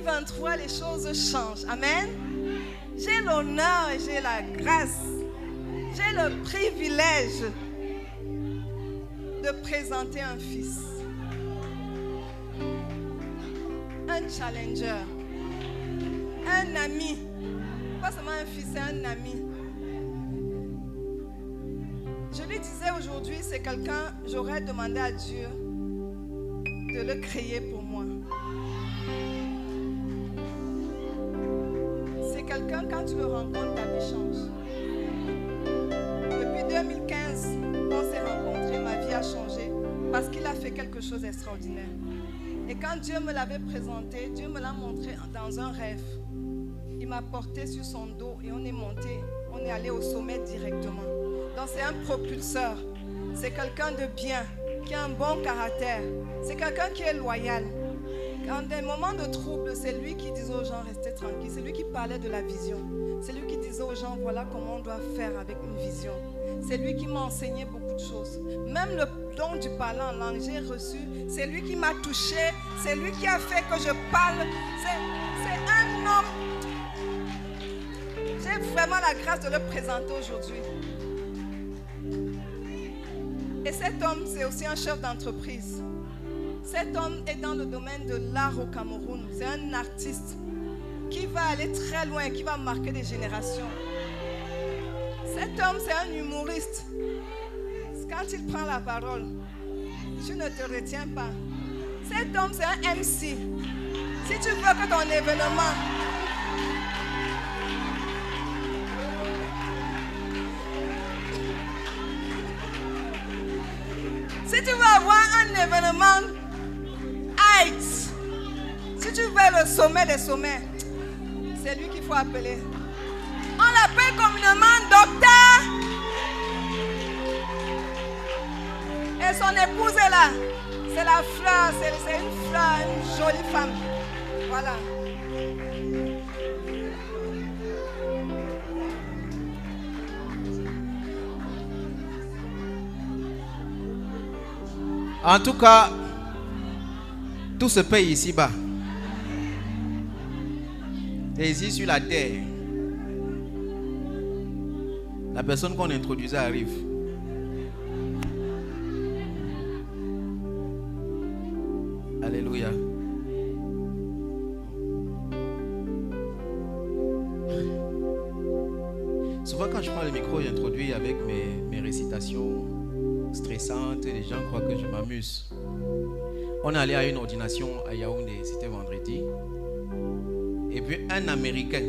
2023, les choses changent. Amen. J'ai l'honneur et j'ai la grâce. J'ai le privilège de présenter un fils. Un challenger. Un ami. Pas seulement un fils, c'est un ami. Je lui disais aujourd'hui, c'est quelqu'un, j'aurais demandé à Dieu de le créer pour moi. C'est quelqu'un, quand tu le rencontres, ta vie change. Depuis 2015, on s'est rencontrés, ma vie a changé parce qu'il a fait quelque chose d'extraordinaire. Et quand Dieu me l'avait présenté, Dieu me l'a montré dans un rêve. Il m'a porté sur son dos et on est monté, on est allé au sommet directement. Donc c'est un propulseur, c'est quelqu'un de bien, qui a un bon caractère, c'est quelqu'un qui est loyal. Dans des moments de trouble, c'est lui qui disait aux gens restez tranquilles, c'est lui qui parlait de la vision, c'est lui qui disait aux gens voilà comment on doit faire avec une vision. C'est lui qui m'a enseigné beaucoup de choses. Même le don du parler en langue, j'ai reçu, c'est lui qui m'a touché, c'est lui qui a fait que je parle. C'est un homme. J'ai vraiment la grâce de le présenter aujourd'hui. Et cet homme, c'est aussi un chef d'entreprise. Cet homme est dans le domaine de l'art au Cameroun. C'est un artiste qui va aller très loin, qui va marquer des générations. Cet homme, c'est un humoriste. Quand il prend la parole, tu ne te retiens pas. Cet homme, c'est un MC. Si tu veux que ton événement... Si tu veux avoir un événement height, si tu veux le sommet des sommets, c'est lui qu'il faut appeler. On l'appelle communément docteur. Et son épouse est là. C'est la fleur, c'est une fleur, une jolie femme. Voilà. En tout cas, tout se paye ici-bas. Et ici sur la terre, la personne qu'on introduisait arrive. Alléluia. Souvent quand je prends le micro, j'introduis avec mes récitations stressantes et les gens croient que je m'amuse. On est allé à une ordination à Yaoundé, c'était vendredi. Et puis un Américain,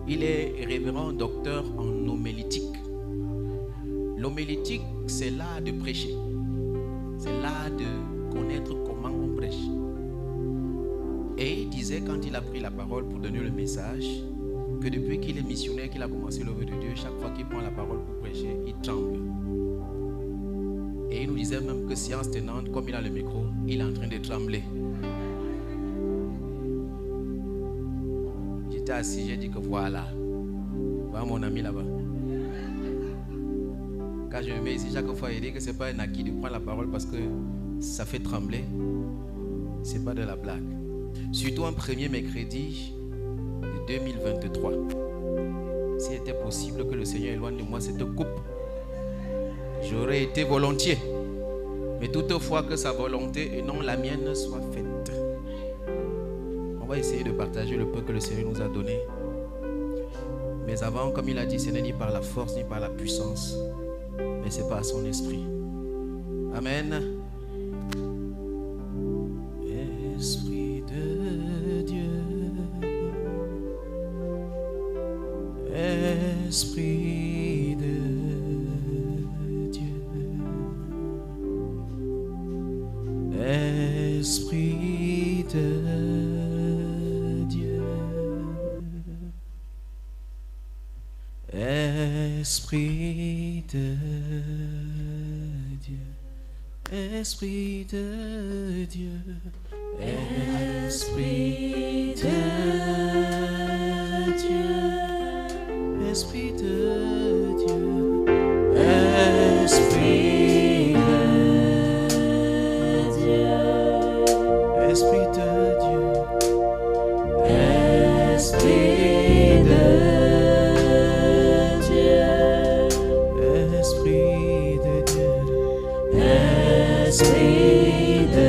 il est révérend docteur en homélétique. L'homélétique, c'est l'art de prêcher. C'est l'art de connaître comment on prêche. Et il disait quand il a pris la parole pour donner le message, que depuis qu'il est missionnaire, qu'il a commencé l'œuvre de Dieu, chaque fois qu'il prend la parole pour prêcher, il tremble. Et il nous disait même que séance tenante, comme il a le micro, il est en train de trembler. J'étais assis, j'ai dit que voilà mon ami là-bas. Quand je me mets ici, chaque fois il dit que c'est pas un acquis de prendre la parole parce que ça fait trembler. C'est pas de la blague. Surtout un premier mercredi 2023. S'il était possible que le Seigneur éloigne de moi cette coupe, j'aurais été volontiers. Mais toutefois que sa volonté et non la mienne soit faite. On va essayer de partager le peu que le Seigneur nous a donné. Mais avant, comme il a dit, ce n'est ni par la force ni par la puissance, mais c'est par son esprit. Amen. Esprit de Dieu. Esprit de Dieu, Esprit de Dieu, Esprit de Dieu, Esprit de Dieu, Esprit de Dieu. Esprit de Dieu, Esprit de Dieu, Esprit de Esprit de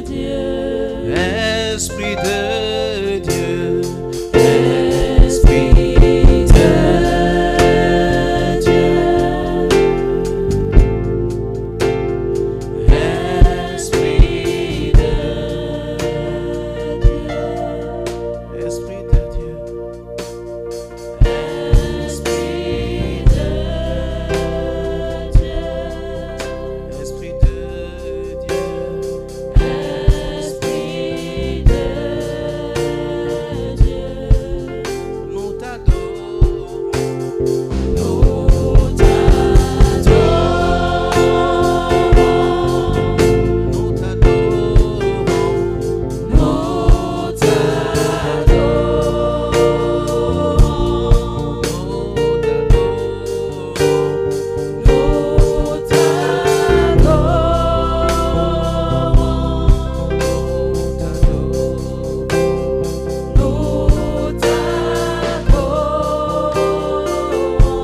Dieu, Esprit de Dieu, Esprit de Dieu, Esprit de Dieu, Esprit de Dieu, Esprit de Dieu, Esprit de Dieu, Esprit de Dieu, nous t'adorons, nous t'adorons, nous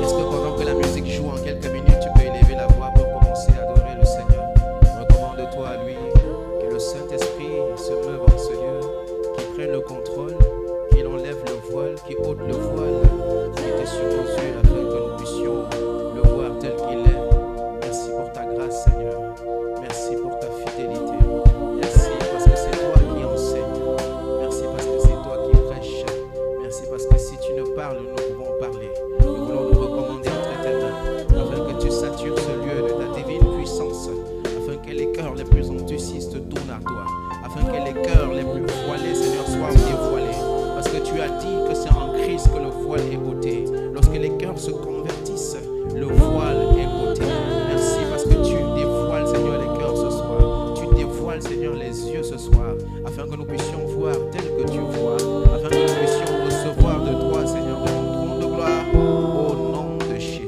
Est-ce que pendant que la musique joue en quelques minutes, tu peux élever la voix pour commencer à adorer le Seigneur? Recommande-toi à lui, que le Saint-Esprit se meuve en ce lieu, qu'il prenne le contrôle, qu'il enlève le voile, qu'il ôte le voile qui était sur nos yeux afin que nous puissions le voir tel qu'il est. Merci pour ta grâce, Seigneur. Merci pour ta fidélité. Merci parce que c'est toi qui enseignes. Merci parce que c'est toi qui prêches. Merci parce que si tu nous parles, nous pouvons parler. Nous voulons nous recommander entre tes mains afin que tu satures ce lieu de ta divine puissance, afin que les cœurs les plus endurcis se tournent à toi, afin que les cœurs les plus voilés, Seigneur, soient dévoilés. Parce que tu as dit que c'est en Christ que le voile est ôté. Lorsque les cœurs se convertissent, le voile est ôté. Merci parce que tu dévoiles, Seigneur, les cœurs ce soir. Tu dévoiles, Seigneur, les yeux ce soir, afin que nous puissions voir tel que tu vois, afin que nous puissions recevoir de toi, Seigneur, de ton trône de gloire, au nom de Jésus.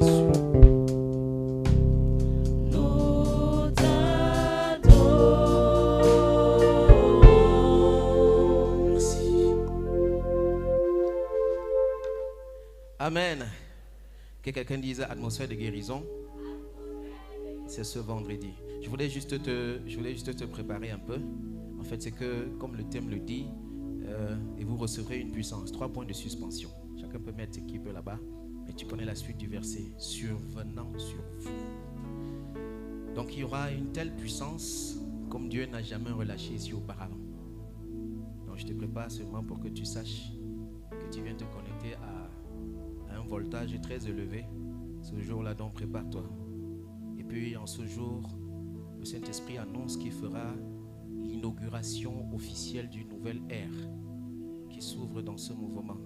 Nous t'adorons. Merci. Amen. Que quelqu'un dise atmosphère de guérison. C'est ce vendredi. Je voulais juste te préparer un peu. En fait, c'est que, comme le thème le dit, et vous recevrez une puissance. 3 points de suspension. Chacun peut mettre ce qu'il peut là-bas. Mais tu connais la suite du verset. Survenant sur vous. Donc, il y aura une telle puissance comme Dieu n'a jamais relâché ici auparavant. Donc, je te prépare seulement pour que tu saches que tu viens te connecter à un voltage très élevé. Ce jour-là, donc, prépare-toi. Et puis, en ce jour, le Saint-Esprit annonce qu'il fera l'inauguration officielle d'une nouvelle ère qui s'ouvre dans ce mouvement.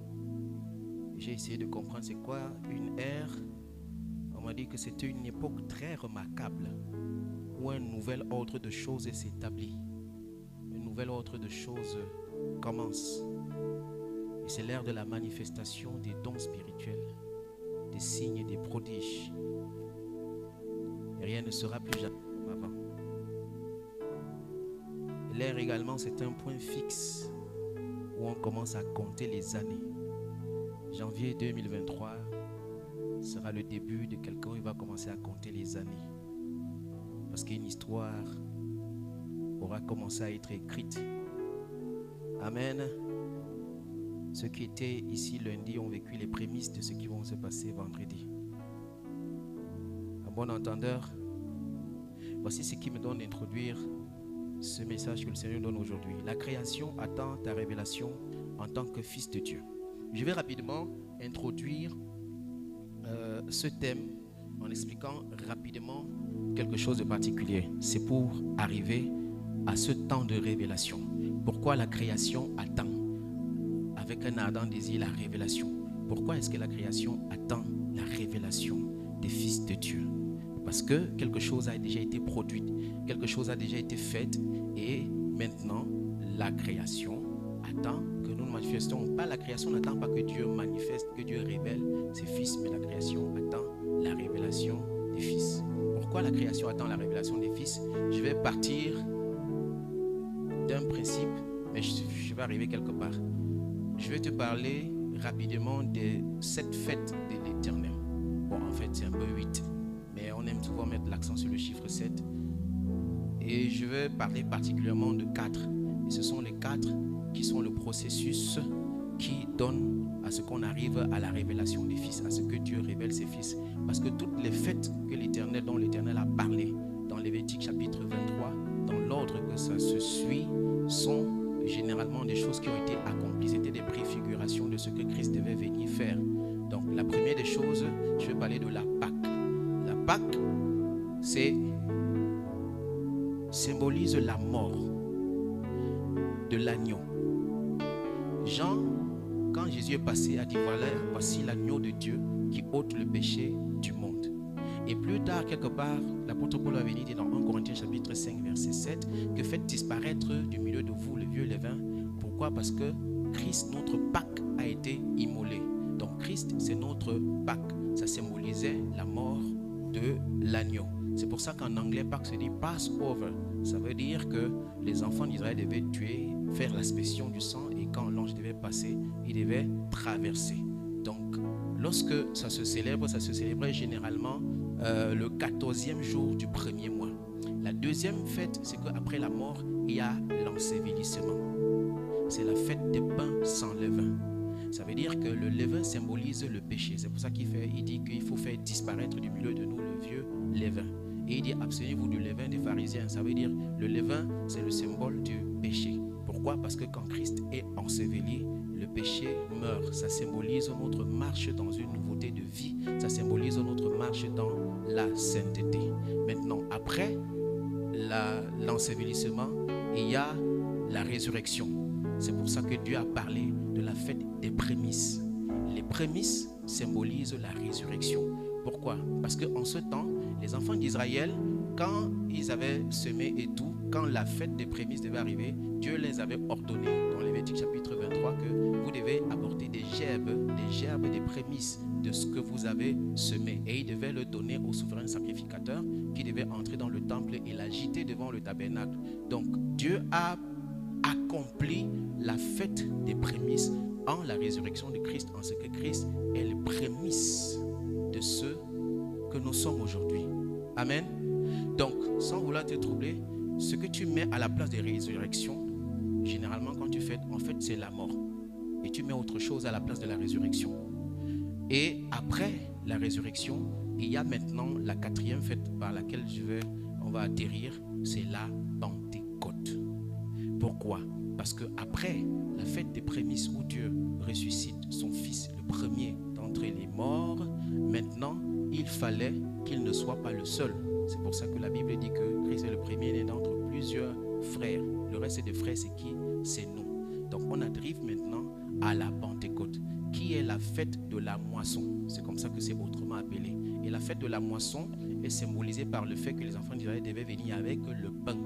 J'ai essayé de comprendre c'est quoi une ère. On m'a dit que c'était une époque très remarquable où un nouvel ordre de choses s'établit. Un nouvel ordre de choses commence. Et c'est l'ère de la manifestation des dons spirituels, des signes et des prodiges. Et rien ne sera plus jamais comme avant. L'ère également, c'est un point fixe où on commence à compter les années. Janvier 2023 sera le début de quelqu'un qui va commencer à compter les années. Parce qu'une histoire aura commencé à être écrite. Amen. Ceux qui étaient ici lundi ont vécu les prémices de ce qui vont se passer vendredi. Un bon entendeur, voici ce qui me donne d'introduire ce message que le Seigneur donne aujourd'hui. La création attend ta révélation en tant que fils de Dieu. Je vais rapidement introduire ce thème en expliquant rapidement quelque chose de particulier. C'est pour arriver à ce temps de révélation. Pourquoi la création attend avec un ardent désir la révélation? Pourquoi est-ce que la création attend la révélation des fils de Dieu? Parce que quelque chose a déjà été produit, quelque chose a déjà été fait et maintenant la création attend que nous manifestons. Pas la création n'attend pas que Dieu manifeste, que Dieu révèle ses fils, mais la création attend la révélation des fils. Pourquoi la création attend la révélation des fils? Je vais partir d'un principe, mais je vais arriver quelque part. Je vais te parler rapidement des 7 fêtes de l'Éternel. Bon, en fait, c'est un peu 8. mais on aime souvent mettre l'accent sur le chiffre 7. Et je vais parler particulièrement de 4. Et ce sont les 4 qui sont le processus qui donne à ce qu'on arrive à la révélation des fils, à ce que Dieu révèle ses fils. Parce que toutes les fêtes dont l'Éternel a parlé dans Lévitique chapitre 23, dans l'ordre que ça se suit, sont généralement des choses qui ont été accomplies. C'était des préfigurations de ce que Christ devait venir faire. Donc la première des choses, je vais parler de la Pâque. La Pâque, symbolise la mort de l'agneau. Jean, quand Jésus est passé, a dit voilà, voici l'agneau de Dieu qui ôte le péché du monde. Et plus tard, quelque part, l'apôtre Paul avait dit dans 1 Corinthiens chapitre 5 verset 7 que faites disparaître du milieu de vous le vieux levain. Pourquoi? Parce que Christ, notre Pâque, a été immolé. Donc Christ, c'est notre Pâque. Ça symbolisait la mort de l'agneau. C'est pour ça qu'en anglais, Pâque se dit Passover. Ça veut dire que les enfants d'Israël devaient tuer, faire l'aspersion du sang, et quand l'ange devait passer, il devait traverser. Donc, lorsque ça se célébrait généralement le 14e jour du premier mois. La deuxième fête, c'est qu'après la mort, il y a l'ensevelissement. C'est la fête des pains sans levain. Ça veut dire que le levain symbolise le péché. C'est pour ça qu'il dit qu'il faut faire disparaître du milieu de nous le vieux levain. Et il dit abstenez-vous du levain des pharisiens. Ça veut dire le levain, c'est le symbole du péché. Pourquoi? Parce que quand Christ est enseveli, le péché meurt. Ça symbolise notre marche dans une nouveauté de vie. Ça symbolise notre marche dans la sainteté. Maintenant, après l'ensevelissement, il y a la résurrection. C'est pour ça que Dieu a parlé de la fête des prémices. Les prémices symbolisent la résurrection. Pourquoi? Parce qu'en ce temps, les enfants d'Israël, quand ils avaient semé et tout, quand la fête des prémices devait arriver, Dieu les avait ordonné dans Lévitique chapitre 23 que vous devez apporter des gerbes, des prémices de ce que vous avez semé. Et il devait le donner au souverain sacrificateur qui devait entrer dans le temple et l'agiter devant le tabernacle. Donc Dieu a accompli la fête des prémices en la résurrection de Christ, en ce que Christ est le prémisse de ce que nous sommes aujourd'hui. Amen. Donc, sans vouloir te troubler, ce que tu mets à la place des résurrections, généralement quand tu fêtes, en fait c'est la mort. Et tu mets autre chose à la place de la résurrection. Et après la résurrection, il y a maintenant la quatrième fête par laquelle on va atterrir, c'est la Pentecôte. Pourquoi? Parce que après la fête des prémices où Dieu ressuscite son Fils, le premier d'entre les morts, maintenant il fallait qu'il ne soit pas le seul. C'est pour ça que la Bible dit que Christ est le premier d'entre plusieurs frères. Le reste des frères, c'est qui? C'est nous. Donc on arrive maintenant à la Pentecôte, qui est la fête de la moisson. C'est comme ça que c'est autrement appelé. Et la fête de la moisson est symbolisée par le fait que les enfants d'Israël devaient venir avec le pain.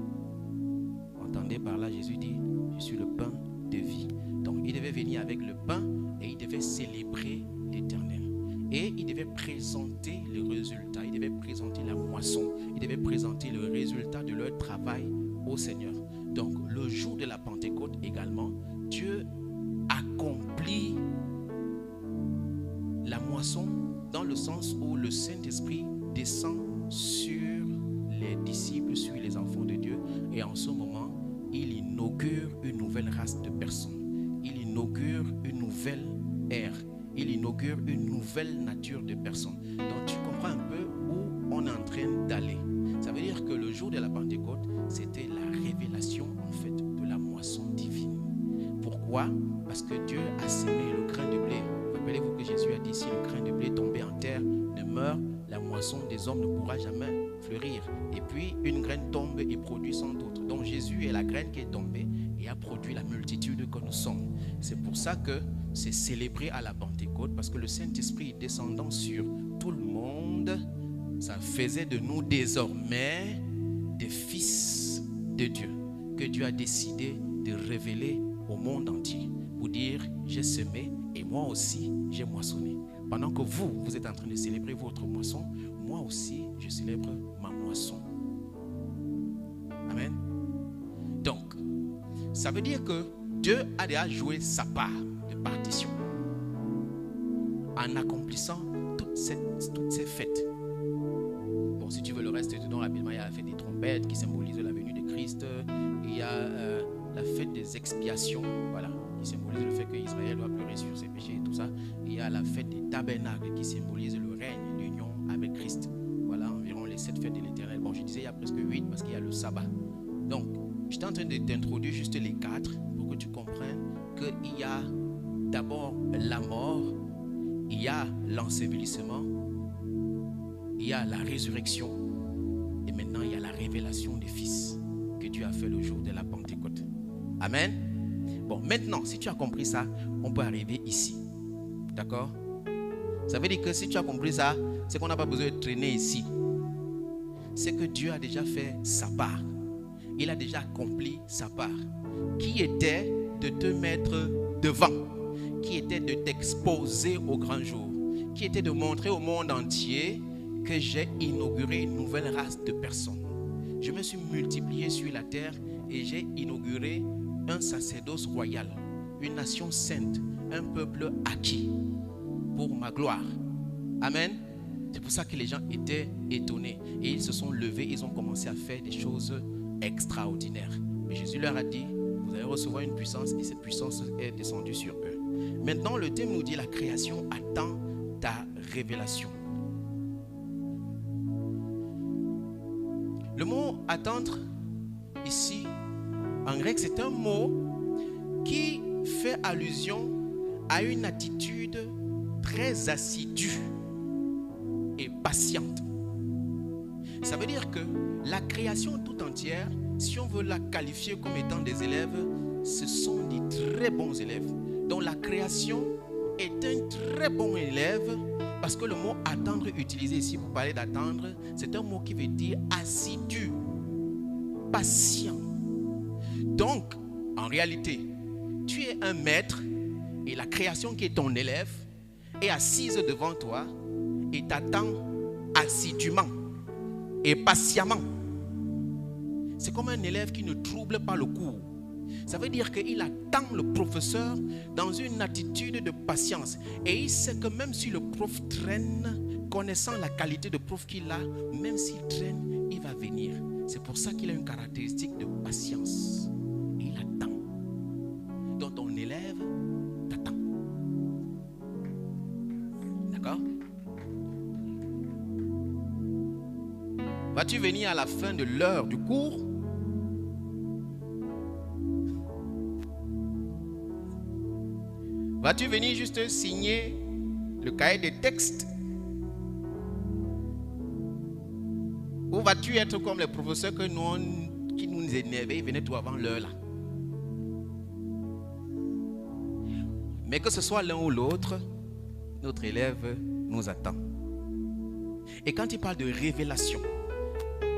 Entendez par là, Jésus dit, je suis le pain de vie. Donc il devait venir avec le pain et il devait célébrer l'Éternel. Et il devait présenter le résultat, il devait présenter la moisson, il devait présenter le résultat de leur travail au Seigneur. Donc le jour de la Pentecôte également, Dieu accomplit la moisson dans le sens où le Saint-Esprit descend sur les disciples, sur les enfants de Dieu. Et en ce moment, il inaugure une nouvelle race de personnes. Il inaugure une nouvelle ère. Il inaugure une nouvelle nature de personnes. Donc tu comprends un peu où on est en train d'aller. Ça veut dire que le jour de la Pentecôte, c'était la révélation en fait de la moisson divine. Pourquoi? Parce que Dieu a sémé le grain de blé. Rappelez-vous que Jésus a dit, si le grain de blé tombé en terre ne meurt, la moisson des hommes ne pourra jamais fleurir. Et puis une graine tombe et produit sans doute. Donc Jésus est la graine qui est tombée et a produit la multitude que nous sommes. C'est pour ça que c'est célébré à la Pentecôte, parce que le Saint-Esprit descendant sur tout le monde, ça faisait de nous désormais des fils de Dieu, que Dieu a décidé de révéler au monde entier, pour dire j'ai semé et moi aussi j'ai moissonné. Pendant que vous êtes en train de célébrer votre moisson, moi aussi je célèbre ma moisson. Amen. Donc, ça veut dire que Dieu a déjà joué sa part de partition en accomplissant toutes ces fêtes. rapidement, il y a la fête des trompettes qui symbolise la venue de Christ. Il y a la fête des expiations, voilà, qui symbolise le fait qu'Israël doit pleurer sur ses péchés et tout ça. Il y a la fête des tabernacles qui symbolise le règne, l'union avec Christ. Voilà, environ les 7 fêtes de l'Éternel. Bon, je disais il y a presque 8 parce qu'il y a le sabbat. Donc, j'étais en train de t'introduire juste les 4 pour que tu comprennes qu'il y a d'abord la mort, il y a l'ensevelissement, il y a la résurrection et maintenant il y a la révélation des fils que Dieu a fait le jour de la Pentecôte. Amen. Bon, maintenant, si tu as compris ça, on peut arriver ici. D'accord? Ça veut dire que si tu as compris ça, c'est qu'on n'a pas besoin de traîner ici. C'est que Dieu a déjà fait sa part. Il a déjà accompli sa part. Qui était de te mettre devant, qui était de t'exposer au grand jour, qui était de montrer au monde entier que j'ai inauguré une nouvelle race de personnes. Je me suis multiplié sur la terre et j'ai inauguré un sacerdoce royal, une nation sainte, un peuple acquis pour ma gloire. Amen. C'est pour ça que les gens étaient étonnés et ils se sont levés, ils ont commencé à faire des choses extraordinaires. Mais Jésus leur a dit, vous allez recevoir une puissance et cette puissance est descendue sur eux. Maintenant, le thème nous dit la création attend ta révélation. Le mot attendre ici, en grec, c'est un mot qui fait allusion à une attitude très assidue et patiente. Ça veut dire que la création tout entière, si on veut la qualifier comme étant des élèves, ce sont des très bons élèves. Donc la création est un très bon élève parce que le mot attendre utilisé ici pour parler d'attendre, c'est un mot qui veut dire assidu, patient. Donc, en réalité, tu es un maître et la création qui est ton élève est assise devant toi et t'attend assidûment et patiemment. C'est comme un élève qui ne trouble pas le cours. Ça veut dire qu'il attend le professeur dans une attitude de patience. Et il sait que même si le prof traîne, connaissant la qualité de prof qu'il a, même s'il traîne, il va venir. C'est pour ça qu'il a une caractéristique de patience. Et il attend. Donc ton élève t'attend. D'accord? Vas-tu venir à la fin de l'heure du cours? Vas-tu venir juste signer le cahier des textes? Ou vas-tu être comme les professeurs qui nous énervaient, ils venaient tout avant l'heure là? Mais que ce soit l'un ou l'autre, notre élève nous attend. Et quand il parle de révélation,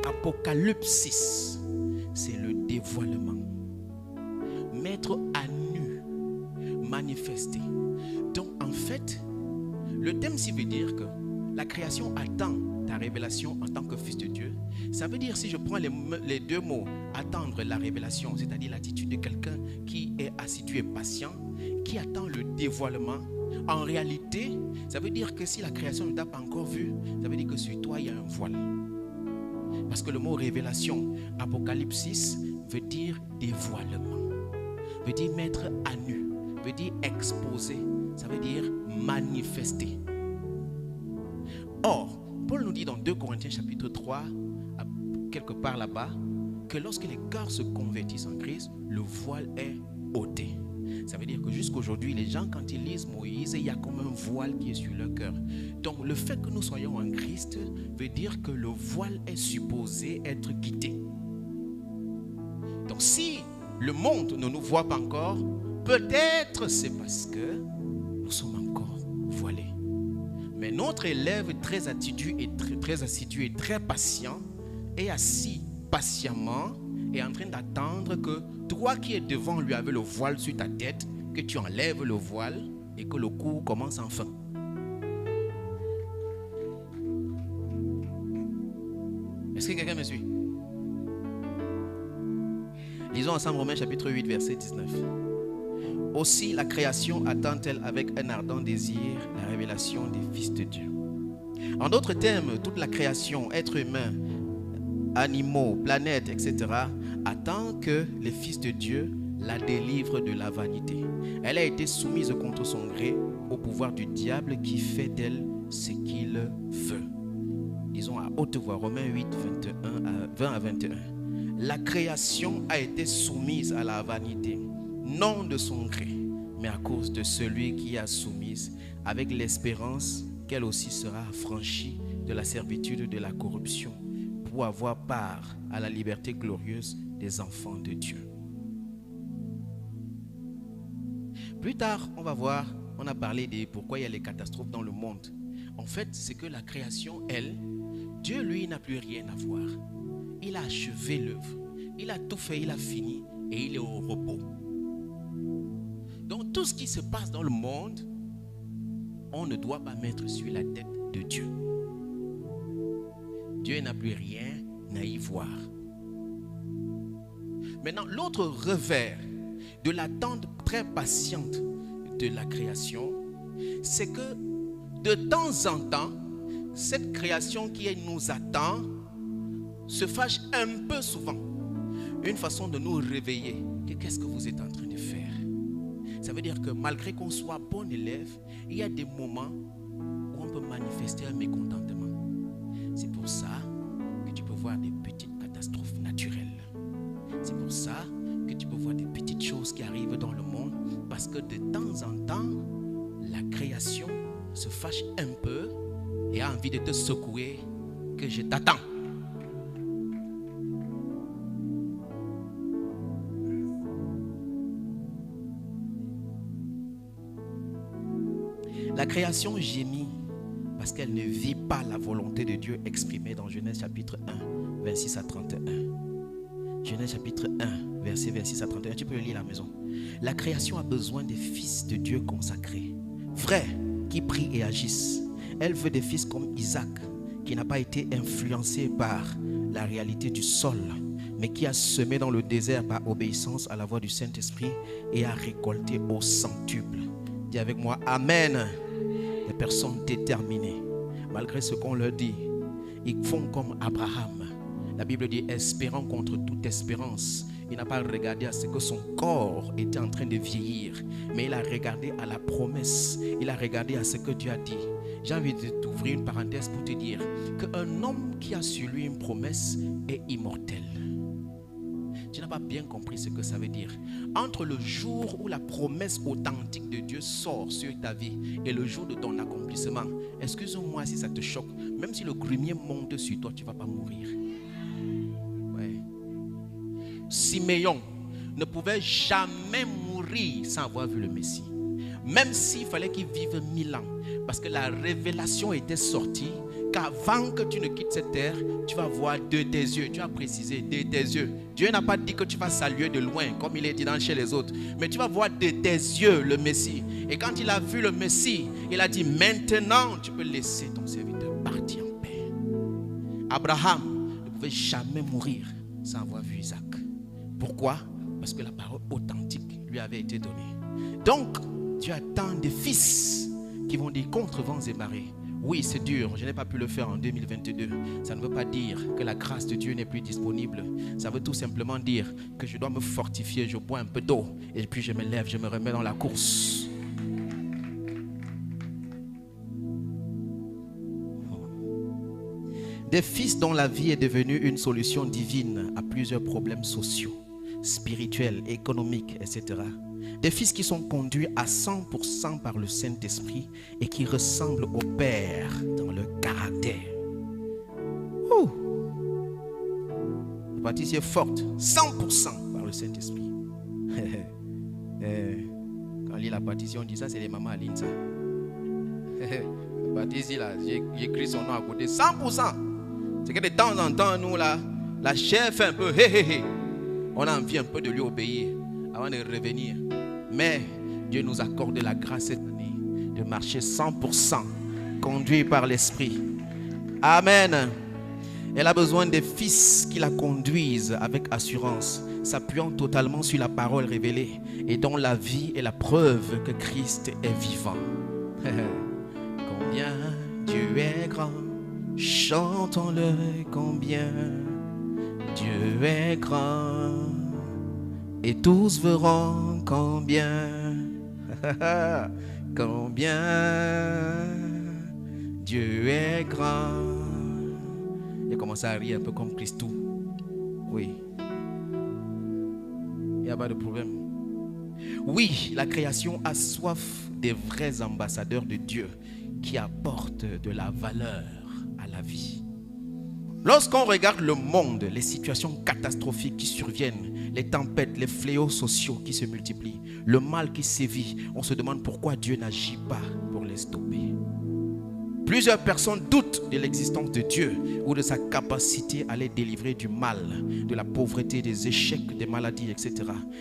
Apocalypse 6, c'est le dévoilement. Mettre à nu, manifester. Donc en fait, le thème ci veut dire que la création attend ta révélation en tant que fils de Dieu. Ça veut dire, si je prends les deux mots, attendre la révélation, c'est-à-dire l'attitude de quelqu'un qui est assidu et patient, qui attend le dévoilement. En réalité, ça veut dire que si la création ne t'a pas encore vu, ça veut dire que sur toi il y a un voile. Parce que le mot révélation, Apocalypse 6, veut dire dévoilement, veut dire mettre à nu, veut dire exposer, ça veut dire manifester. Or, Paul nous dit dans 2 Corinthiens chapitre 3, quelque part là-bas, que lorsque les cœurs se convertissent en Christ, le voile est ôté. Ça veut dire que jusqu'aujourd'hui, les gens, quand ils lisent Moïse, il y a comme un voile qui est sur leur cœur. Donc, le fait que nous soyons en Christ veut dire que le voile est supposé être quitté. Donc, si le monde ne nous voit pas encore, peut-être c'est parce que nous sommes encore voilés. Mais notre élève très assidu et très patient est assis patiemment et en train d'attendre que toi qui es devant lui avec le voile sur ta tête, que tu enlèves le voile et que le cours commence enfin. Est-ce que quelqu'un me suit? Lisons ensemble Romains chapitre 8 verset 19. Aussi la création attend-elle avec un ardent désir la révélation des fils de Dieu. En d'autres termes, toute la création, être humain, animaux, planètes, etc., attend que les fils de Dieu la délivrent de la vanité. Elle a été soumise contre son gré au pouvoir du diable qui fait d'elle ce qu'il veut. Disons à haute voix, Romains 8, 20 à 21. La création a été soumise à la vanité, non de son gré, mais à cause de celui qui a soumise, avec l'espérance qu'elle aussi sera affranchie de la servitude de la corruption, pour avoir part à la liberté glorieuse des enfants de Dieu. Plus tard, on va voir, on a parlé de pourquoi il y a les catastrophes dans le monde. En fait, c'est que la création, elle, Dieu, lui, n'a plus rien à voir. Il a achevé l'œuvre. Il a tout fait, il a fini et il est au repos. Donc, tout ce qui se passe dans le monde, on ne doit pas mettre sur la tête de Dieu. Dieu n'a plus rien à y voir. Maintenant, l'autre revers de l'attente très patiente de la création, c'est que de temps en temps, cette création qui nous attend se fâche un peu souvent. Une façon de nous réveiller. Qu'est-ce que vous êtes en train de faire? Ça veut dire que malgré qu'on soit bon élève, il y a des moments où on peut manifester un mécontentement. C'est pour ça que tu peux voir des petites catastrophes naturelles. C'est pour ça que tu peux voir des petites choses qui arrivent dans le monde, parce que de temps en temps, la création se fâche un peu et a envie de te secouer, que je t'attends. La création gémit parce qu'elle ne vit pas la volonté de Dieu exprimée dans Genèse chapitre 1, 26 à 31. Genèse chapitre 1, verset 26 à 31. Tu peux le lire à la maison. La création a besoin des fils de Dieu consacrés, vrais, qui prient et agissent. Elle veut des fils comme Isaac, qui n'a pas été influencé par la réalité du sol, mais qui a semé dans le désert par obéissance à la voix du Saint-Esprit et a récolté au centuple. Dis avec moi, Amen. Des personnes déterminées, malgré ce qu'on leur dit, ils font comme Abraham. La Bible dit, espérant contre toute espérance. Il n'a pas regardé à ce que son corps était en train de vieillir, mais il a regardé à la promesse. Il a regardé à ce que Dieu a dit. J'ai envie de t'ouvrir une parenthèse pour te dire qu'un homme qui a sur lui une promesse est immortel. Tu n'as pas bien compris ce que ça veut dire. Entre le jour où la promesse authentique de Dieu sort sur ta vie et le jour de ton accomplissement, excuse-moi si ça te choque, même si le grumier monte sur toi, tu ne vas pas mourir. Ouais. Siméon ne pouvait jamais mourir sans avoir vu le Messie. Même s'il fallait qu'il vive 1000 ans. Parce que la révélation était sortie qu'avant que tu ne quittes cette terre, tu vas voir de tes yeux. Tu as précisé de tes yeux. Dieu n'a pas dit que tu vas saluer de loin comme il est dit dans chez les autres. Mais tu vas voir de tes yeux le Messie. Et quand il a vu le Messie, il a dit maintenant tu peux laisser ton serviteur partir en paix. Abraham ne pouvait jamais mourir sans avoir vu Isaac. Pourquoi? Parce que la parole authentique lui avait été donnée. Donc Dieu attend des fils qui vont dire contre vents et marées. Oui, c'est dur, je n'ai pas pu le faire en 2022. Ça ne veut pas dire que la grâce de Dieu n'est plus disponible. Ça veut tout simplement dire que je dois me fortifier, je bois un peu d'eau et puis je me lève, je me remets dans la course. Des fils dont la vie est devenue une solution divine à plusieurs problèmes sociaux, spirituels, économiques, etc. Des fils qui sont conduits à 100% par le Saint-Esprit et qui ressemblent au Père dans leur caractère. La baptise est forte, 100% par le Saint-Esprit. Quand on lit la baptise, on dit ça, c'est les mamans à l'INSA. La baptise, là, j'ai écrit son nom à côté, 100%. C'est que de temps en temps, nous, là, la chair fait un peu, on a envie un peu de lui obéir avant de revenir. Mais Dieu nous accorde la grâce cette année de marcher 100% conduit par l'Esprit. Amen. Elle a besoin des fils qui la conduisent avec assurance, s'appuyant totalement sur la parole révélée et dont la vie est la preuve que Christ est vivant. Combien Dieu est grand, chantons-le combien est grand et tous verront combien, combien Dieu est grand. Il a commencé à rire un peu comme Christou. Oui. Il n'y a pas de problème. Oui, la création a soif des vrais ambassadeurs de Dieu qui apportent de la valeur à la vie. Lorsqu'on regarde le monde, les situations catastrophiques qui surviennent, les tempêtes, les fléaux sociaux qui se multiplient, le mal qui sévit, on se demande pourquoi Dieu n'agit pas pour les stopper. Plusieurs personnes doutent de l'existence de Dieu ou de sa capacité à les délivrer du mal, de la pauvreté, des échecs, des maladies, etc.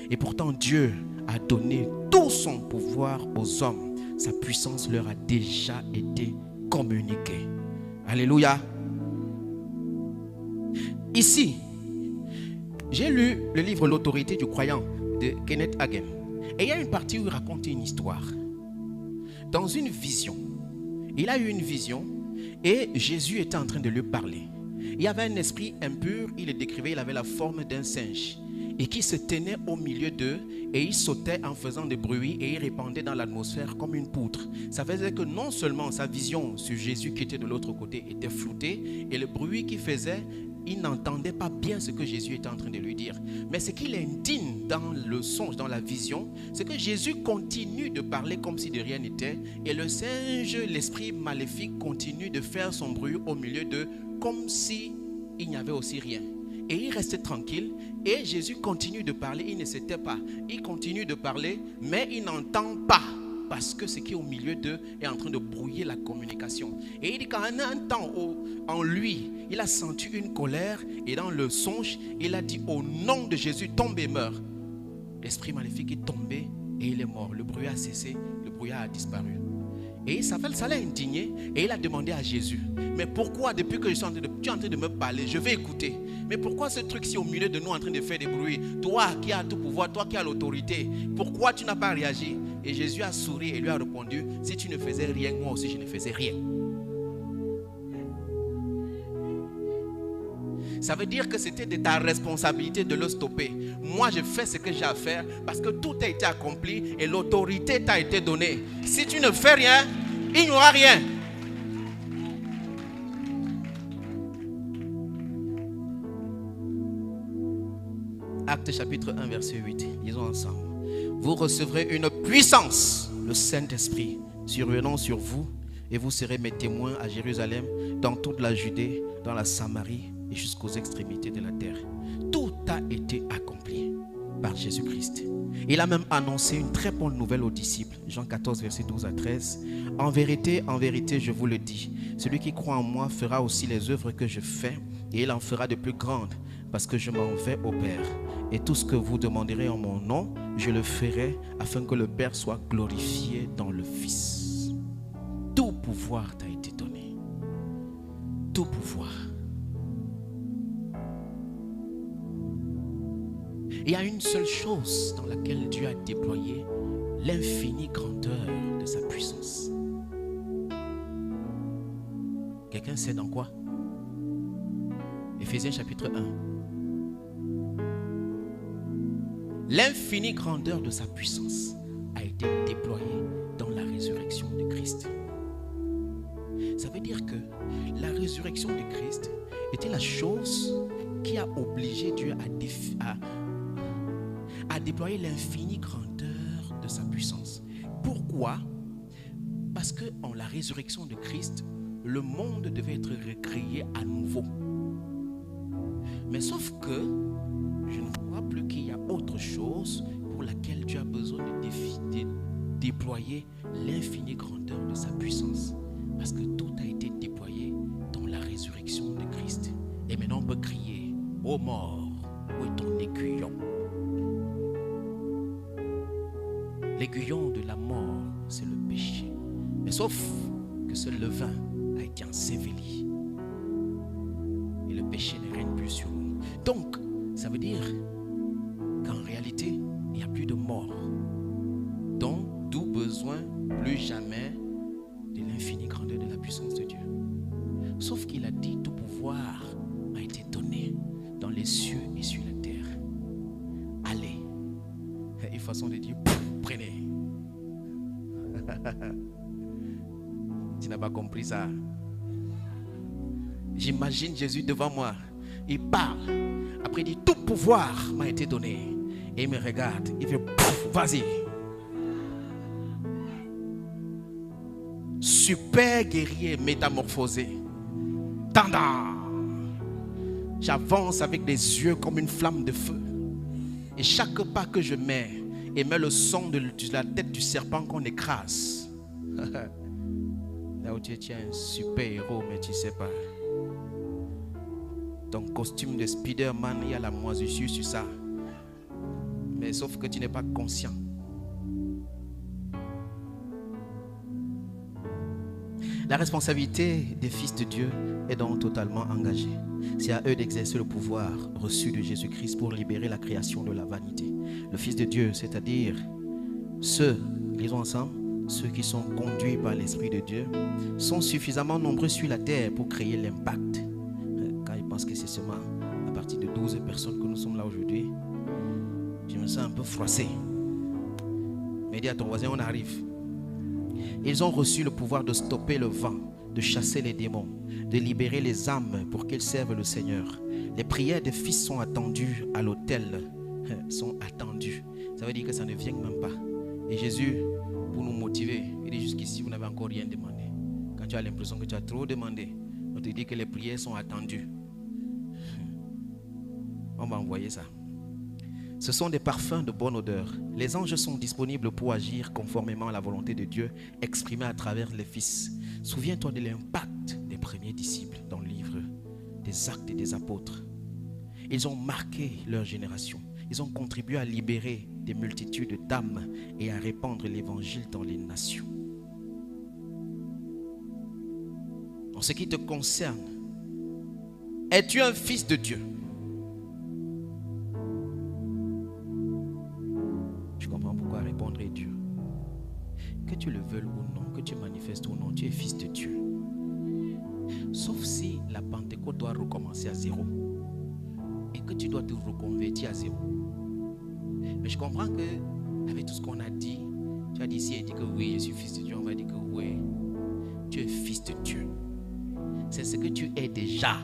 Et pourtant Dieu a donné tout son pouvoir aux hommes. Sa puissance leur a déjà été communiquée. Alléluia. Ici, j'ai lu le livre L'autorité du croyant de Kenneth Hagin. Et il y a une partie où il raconte une histoire. Dans une vision, il a eu une vision et Jésus était en train de lui parler. Il y avait un esprit impur, il le décrivait, il avait la forme d'un singe et qui se tenait au milieu d'eux et il sautait en faisant des bruits et il répandait dans l'atmosphère comme une poutre. Ça faisait que non seulement sa vision sur Jésus qui était de l'autre côté était floutée et le bruit qu'il faisait, il n'entendait pas bien ce que Jésus était en train de lui dire. Mais ce qu'il indigne dans le songe, dans la vision, c'est que Jésus continue de parler comme si de rien n'était et le singe, l'esprit maléfique, continue de faire son bruit au milieu d'eux comme si il n'y avait aussi rien. Et il restait tranquille et Jésus continue de parler, il ne s'était pas. Il continue de parler mais il n'entend pas parce que ce qui est au milieu d'eux est en train de brouiller la communication. Et il dit qu'en un temps en lui, il a senti une colère et dans le songe, il a dit au nom de Jésus, tombe et meurt. L'esprit maléfique est tombé et il est mort. Le bruit a cessé, le brouillard a disparu. Et ça l'a indigné et il a demandé à Jésus, mais pourquoi depuis que tu es en train de me parler, je vais écouter. Mais pourquoi ce truc-ci au milieu de nous en train de faire des bruits? Toi qui as tout pouvoir, toi qui as l'autorité, pourquoi tu n'as pas réagi? Et Jésus a souri et lui a répondu, si tu ne faisais rien, moi aussi je ne faisais rien. Ça veut dire que c'était de ta responsabilité de le stopper. Moi, je fais ce que j'ai à faire parce que tout a été accompli et l'autorité t'a été donnée. Si tu ne fais rien, il n'y aura rien. Actes chapitre 1, verset 8. Lisons ensemble. Vous recevrez une puissance, le Saint-Esprit, survenant sur vous, et vous serez mes témoins à Jérusalem, dans toute la Judée, dans la Samarie et jusqu'aux extrémités de la terre. Tout a été accompli par Jésus-Christ. Il a même annoncé une très bonne nouvelle aux disciples. Jean 14, verset 12 à 13. En vérité, je vous le dis, celui qui croit en moi fera aussi les œuvres que je fais, et il en fera de plus grandes, parce que je m'en vais au Père. Et tout ce que vous demanderez en mon nom, je le ferai, afin que le Père soit glorifié dans le Fils. Tout pouvoir t'a été donné. Tout pouvoir. Il y a une seule chose dans laquelle Dieu a déployé l'infinie grandeur de sa puissance. Quelqu'un sait dans quoi? Éphésiens chapitre 1. L'infinie grandeur de sa puissance a été déployée dans la résurrection de Christ. Ça veut dire que la résurrection de Christ était la chose qui a obligé Dieu à déployer l'infinie grandeur de sa puissance. Pourquoi? Parce qu'en la résurrection de Christ, le monde devait être recréé à nouveau. Mais sauf que je ne crois plus qu'il y a autre chose pour laquelle Dieu a besoin de déployer l'infinie grandeur de sa puissance. Parce que tout a été déployé dans la résurrection de Christ. Et maintenant on peut crier, ô mort, où est ton aiguillon? L'aiguillon de la mort, c'est le péché. Mais sauf que ce levain a été enseveli. Et le péché ne règne plus sur nous. Donc, ça veut dire qu'en réalité, il n'y a plus de mort. Donc, d'où besoin, plus jamais, de l'infinie grandeur de la puissance de Dieu. Sauf qu'il a dit, tout pouvoir m'a été donné dans les cieux cieux et sur la terre. Allez. Une façon de dire, prenez. Tu n'as pas compris ça. J'imagine Jésus devant moi. Il parle. Après il dit, tout pouvoir m'a été donné. Et il me regarde. Il fait, vas-y. Super guerrier métamorphosé. Tendant. J'avance avec des yeux comme une flamme de feu. Et chaque pas que je mets émet le son de la tête du serpent qu'on écrase. Là où tu es un super héros, mais tu ne sais pas. Ton costume de Spider-Man, il y a la moisissure sur ça. Mais sauf que tu n'es pas conscient. La responsabilité des fils de Dieu est donc totalement engagée. C'est à eux d'exercer le pouvoir reçu de Jésus-Christ pour libérer la création de la vanité. Le Fils de Dieu, c'est-à-dire ceux, lisons ensemble, ceux qui sont conduits par l'Esprit de Dieu, sont suffisamment nombreux sur la terre pour créer l'impact. Quand ils pensent que c'est seulement à partir de 12 personnes que nous sommes là aujourd'hui, je me sens un peu froissé. Mais dis à ton voisin, on arrive. Ils ont reçu le pouvoir de stopper le vent, de chasser les démons, de libérer les âmes pour qu'ils servent le Seigneur. Les prières des fils sont attendues à l'autel, sont attendues. Ça veut dire que ça ne vient même pas. Et Jésus, pour nous motiver, il dit jusqu'ici, vous n'avez encore rien demandé. Quand tu as l'impression que tu as trop demandé, on te dit que les prières sont attendues. On va envoyer ça. Ce sont des parfums de bonne odeur. Les anges sont disponibles pour agir conformément à la volonté de Dieu exprimée à travers les fils. Souviens-toi de l'impact des premiers disciples dans le livre des Actes et des Apôtres. Ils ont marqué leur génération. Ils ont contribué à libérer des multitudes d'âmes et à répandre l'évangile dans les nations. En ce qui te concerne, es-tu un fils de Dieu? Je comprends pourquoi répondre est dur. Que tu le veuilles ou non, que tu manifestes ou non, tu es fils de Dieu. Sauf si la Pentecôte doit recommencer à zéro et que tu dois te reconvertir à zéro. Mais je comprends que avec tout ce qu'on a dit, tu as dit si elle dit que oui, je suis fils de Dieu, on va dire que oui, tu es fils de Dieu. C'est ce que tu es déjà.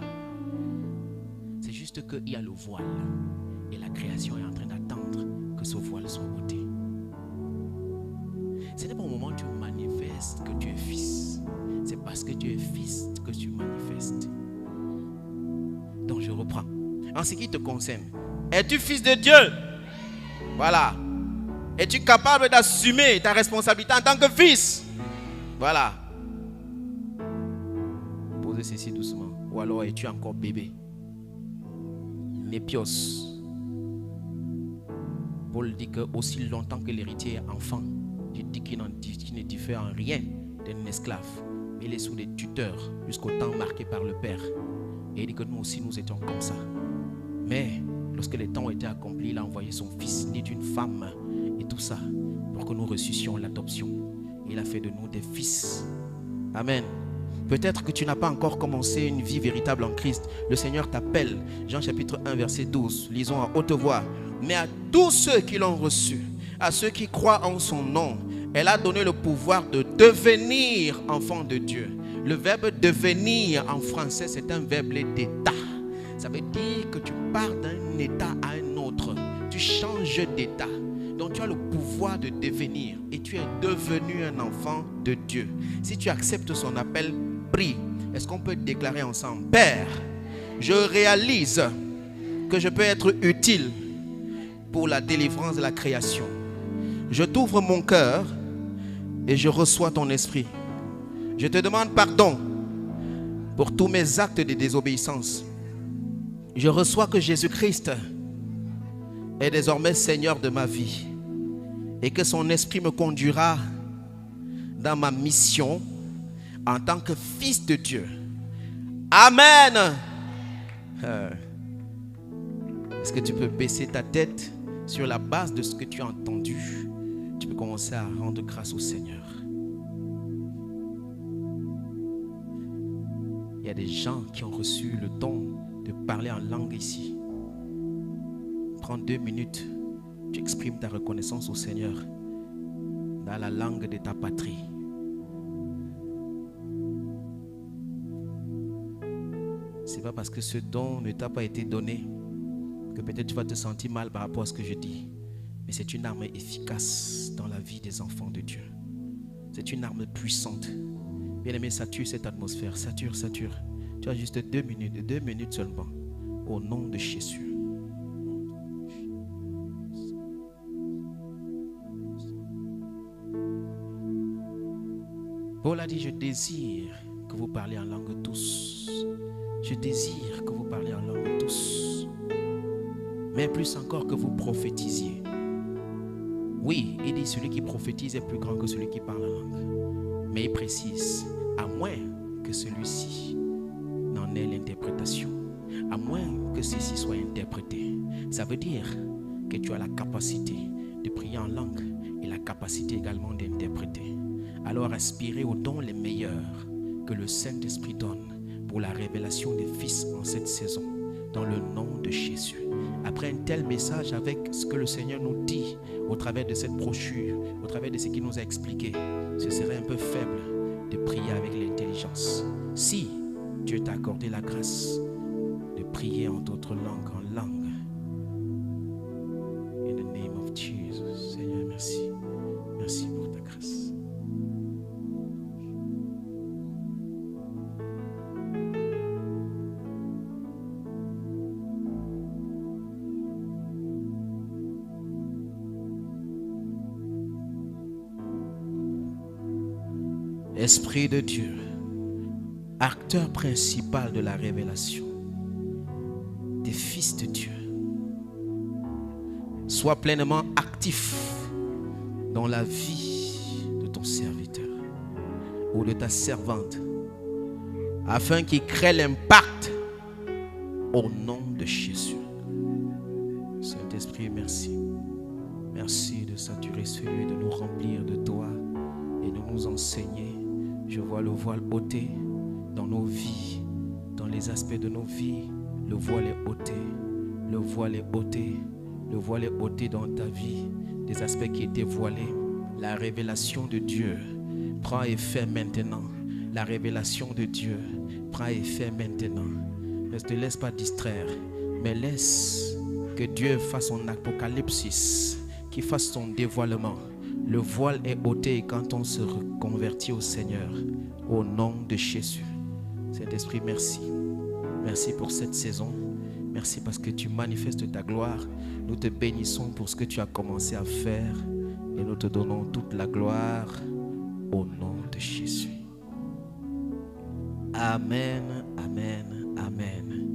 C'est juste qu'il y a le voile et la création est en train d'attendre que ce voile soit ôté. Ce n'est pas au moment où tu manifestes que tu es fils. C'est parce que tu es fils que tu manifestes. Donc je reprends. En ce qui te concerne, es-tu fils de Dieu? Voilà. Es-tu capable d'assumer ta responsabilité en tant que fils? Voilà. Posez ceci doucement. Ou alors es-tu encore bébé? Népios. Paul dit que aussi longtemps que l'héritier est enfant, il dit qu'il ne diffère en rien d'un esclave. Mais il est sous des tuteurs jusqu'au temps marqué par le Père. Et il dit que nous aussi nous étions comme ça. Mais lorsque les temps ont été accomplis, il a envoyé son fils né d'une femme et tout ça pour que nous reçussions l'adoption. Il a fait de nous des fils. Amen. Peut-être que tu n'as pas encore commencé une vie véritable en Christ. Le Seigneur t'appelle. Jean chapitre 1 verset 12. Lisons à haute voix. Mais à tous ceux qui l'ont reçu, à ceux qui croient en son nom, elle a donné le pouvoir de devenir enfant de Dieu. Le verbe devenir en français, c'est un verbe d'état. Ça veut dire que tu pars d'un état à un autre. Tu changes d'état. Donc tu as le pouvoir de devenir et tu es devenu un enfant de Dieu. Si tu acceptes son appel, prie. Est-ce qu'on peut déclarer ensemble? Père, je réalise que je peux être utile pour la délivrance de la création. Je t'ouvre mon cœur et je reçois ton esprit. Je te demande pardon pour tous mes actes de désobéissance. Je reçois que Jésus-Christ est désormais Seigneur de ma vie et que son esprit me conduira dans ma mission en tant que fils de Dieu. Amen. Est-ce que tu peux baisser ta tête sur la base de ce que tu as entendu? Tu peux commencer à rendre grâce au Seigneur. Il y a des gens qui ont reçu le don de parler en langue ici. prends 2 minutes, tu exprimes ta reconnaissance au Seigneur dans la langue de ta patrie. C'est pas parce que ce don ne t'a pas été donné que peut-être tu vas te sentir mal par rapport à ce que je dis. Mais c'est une arme efficace dans la vie des enfants de Dieu. C'est une arme puissante. Bien-aimé, sature cette atmosphère. Sature. Tu as juste 2 minutes seulement. Au nom de Jésus. Paul a dit, je désire que vous parliez en langue tous. Je désire que vous parliez en langue tous. Mais plus encore que vous prophétisiez. Oui, il dit celui qui prophétise est plus grand que celui qui parle en langue. Mais il précise, à moins que celui-ci n'en ait l'interprétation. À moins que ceci soit interprété. Ça veut dire que tu as la capacité de prier en langue et la capacité également d'interpréter. Alors aspirez aux dons les meilleurs que le Saint-Esprit donne pour la révélation des fils en cette saison, dans le nom de Jésus. Après un tel message, avec ce que le Seigneur nous dit au travers de cette brochure, au travers de ce qu'il nous a expliqué, ce serait un peu faible de prier avec l'intelligence. Si Dieu t'a accordé la grâce de prier en d'autres langues, en langue. In the name of Jesus. Seigneur, merci. Merci pour ta grâce. Esprit de Dieu, acteur principal de la révélation des fils de Dieu, sois pleinement actif dans la vie de ton serviteur ou de ta servante, afin qu'il crée l'impact au nom de Jésus. Saint-Esprit, merci. Merci de saturer ce lieu, de nous remplir de toi et de nous enseigner. Je vois le voile ôté dans nos vies, dans les aspects de nos vies. Le voile est ôté, le voile est ôté, le voile est ôté dans ta vie. Des aspects qui étaient voilés. La révélation de Dieu prend effet maintenant. La révélation de Dieu prend effet maintenant. Ne te laisse pas distraire, mais laisse que Dieu fasse son apocalypse, qu'il fasse son dévoilement. Le voile est ôté quand on se reconvertit au Seigneur, au nom de Jésus. Saint-Esprit, merci. Merci pour cette saison. Merci parce que tu manifestes ta gloire. Nous te bénissons pour ce que tu as commencé à faire et nous te donnons toute la gloire au nom de Jésus. Amen, amen, amen.